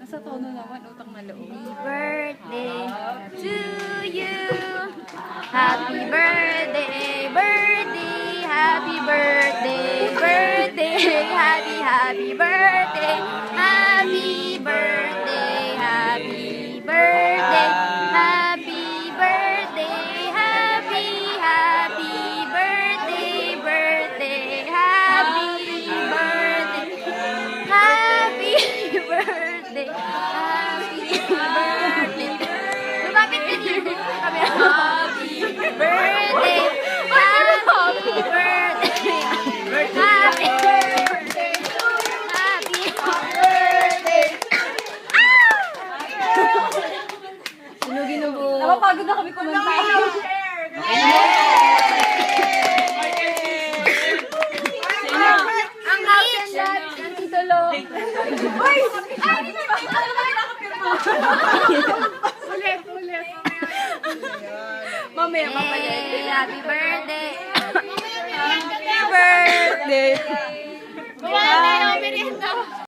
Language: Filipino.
Nasa tono naman, utang na loob. Birthday to you. Happy birthday, birthday, happy birthday, birthday, happy birthday, happy birthday, happy birthday, happy birthday, happy birthday, birthday, happy birthday, happy birthday, happy birthday. Lumapit ka dito kami. Happy birthday, happy birthday, happy birthday, happy birthday. Ginubo. Napapagod na kami kumanta. Ang beach! Ang titulo. Uy! Ulit. Mamaya papalit. Happy birthday. Happy birthday.